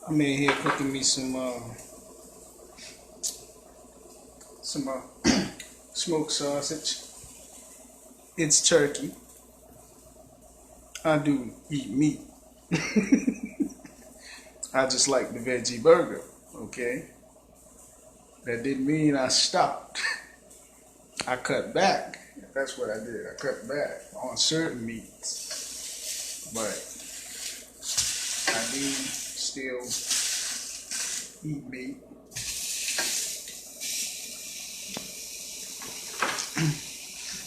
I'm in here cooking me some smoked sausage. It's turkey. I do eat meat. I just like the veggie burger. Okay, that didn't mean I stopped. I cut back. That's what I did. I cut back on certain meats, but I do still eat meat.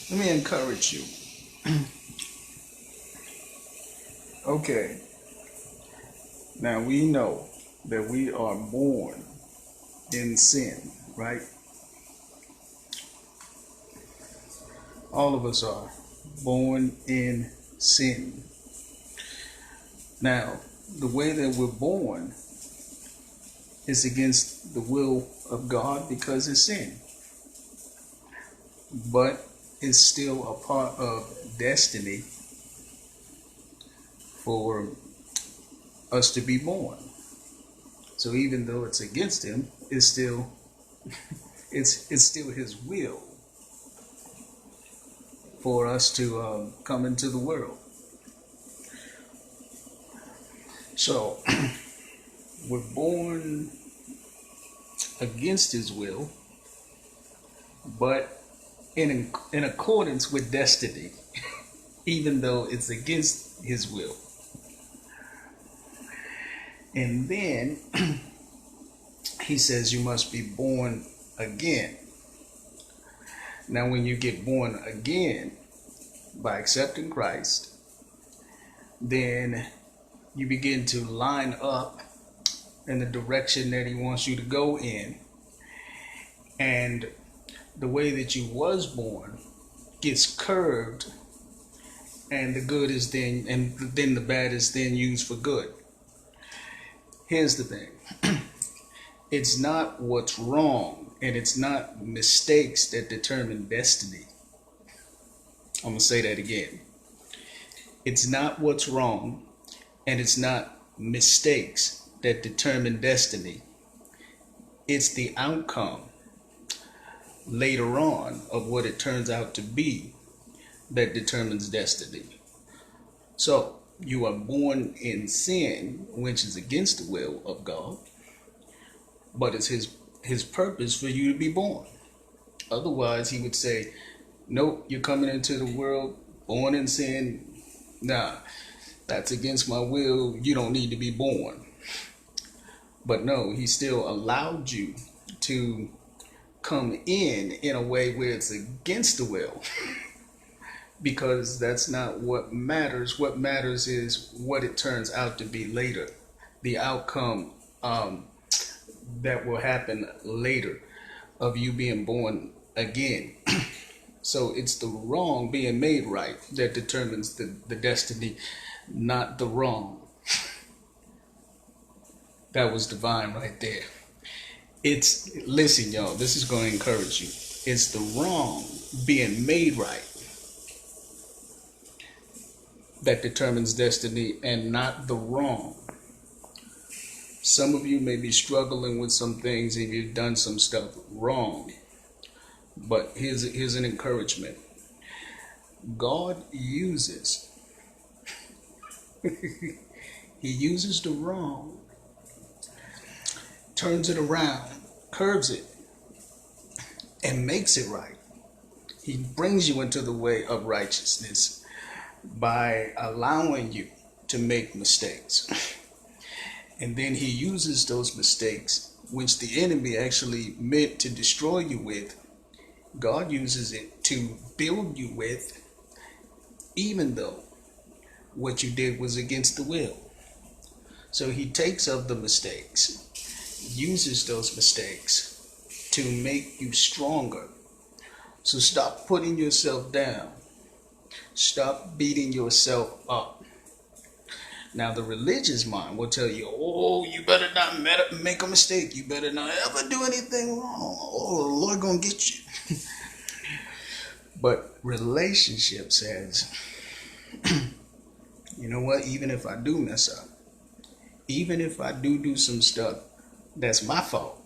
Let me encourage you. Okay, now we know that we are born in sin, right? All of us are born in sin. Now, the way that we're born is against the will of God because it's sin. But it's still a part of destiny for us to be born. So even though it's against him, it's still it's still his will for us to come into the world. So we're born against his will, but in accordance with destiny, even though it's against his will. And then he says you must be born again. Now, when you get born again by accepting Christ, then you begin to line up in the direction that he wants you to go in. And the way that you was born gets curved, and the good is then, and then the bad is then used for good. Here's the thing. It's not what's wrong, and it's not mistakes that determine destiny. I'm going to say that again. It's not what's wrong, and it's not mistakes that determine destiny. It's the outcome later on of what it turns out to be that determines destiny. So, you are born in sin, which is against the will of God, but it's his purpose for you to be born. Otherwise, he would say, nope, you're coming into the world born in sin. Nah, that's against my will. You don't need to be born. But no, he still allowed you to come in a way where it's against the will. Because that's not what matters. What matters is what it turns out to be later. The outcome that will happen later of you being born again. So it's the wrong being made right that determines the destiny, not the wrong. That was divine right there. Listen, y'all, this is going to encourage you. It's the wrong being made right that determines destiny, and not the wrong. Some of you may be struggling with some things and you've done some stuff wrong. But here's an encouragement. God uses he uses the wrong, turns it around, curves it, and makes it right. He brings you into the way of righteousness by allowing you to make mistakes. And then he uses those mistakes, which the enemy actually meant to destroy you with. God uses it to build you with, even though what you did was against the will. So he takes of the mistakes, uses those mistakes to make you stronger. So stop putting yourself down. Stop beating yourself up. Now, the religious mind will tell you, oh, you better not make a mistake. You better not ever do anything wrong. Oh, the Lord gonna get you. But relationship says, you know what? Even if I do mess up, even if I do some stuff that's my fault,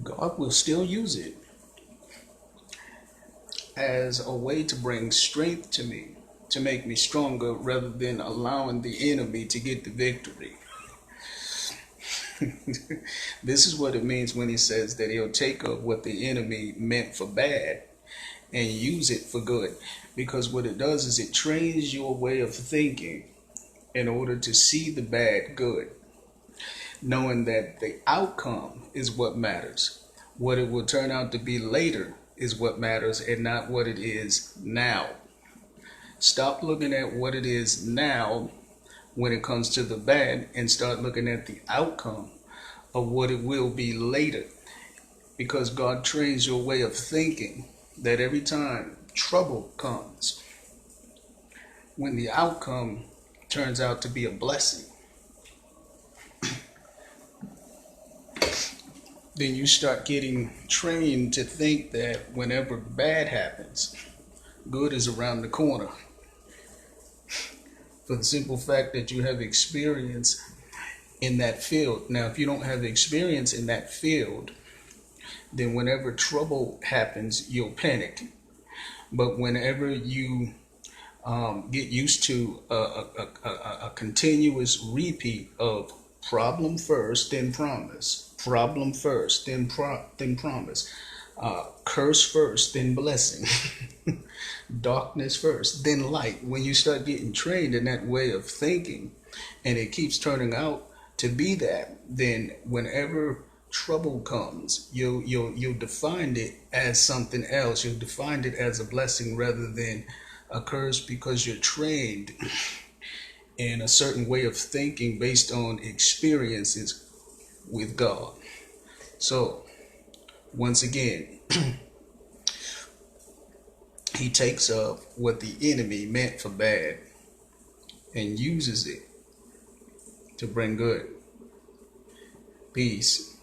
God will still use it as a way to bring strength to me, to make me stronger, rather than allowing the enemy to get the victory. This is what it means when he says that he'll take up what the enemy meant for bad and use it for good. Because what it does is it trains your way of thinking in order to see the bad good, knowing that the outcome is what matters. What it will turn out to be later is what matters, and not what it is now. Stop looking at what it is now when it comes to the bad, and start looking at the outcome of what it will be later. Because God trains your way of thinking that every time trouble comes, when the outcome turns out to be a blessing, then you start getting trained to think that whenever bad happens, good is around the corner. For the simple fact that you have experience in that field. Now, if you don't have experience in that field, then whenever trouble happens, you'll panic. But whenever you get used to a continuous repeat of problem first, then promise, problem first, then promise, curse first, then blessing, darkness first, then light. When you start getting trained in that way of thinking, and it keeps turning out to be that, then whenever trouble comes, you'll define it as something else. You'll define it as a blessing rather than a curse, because you're trained in a certain way of thinking based on experiences with God. So, once again, he takes up what the enemy meant for bad and uses it to bring good. Peace.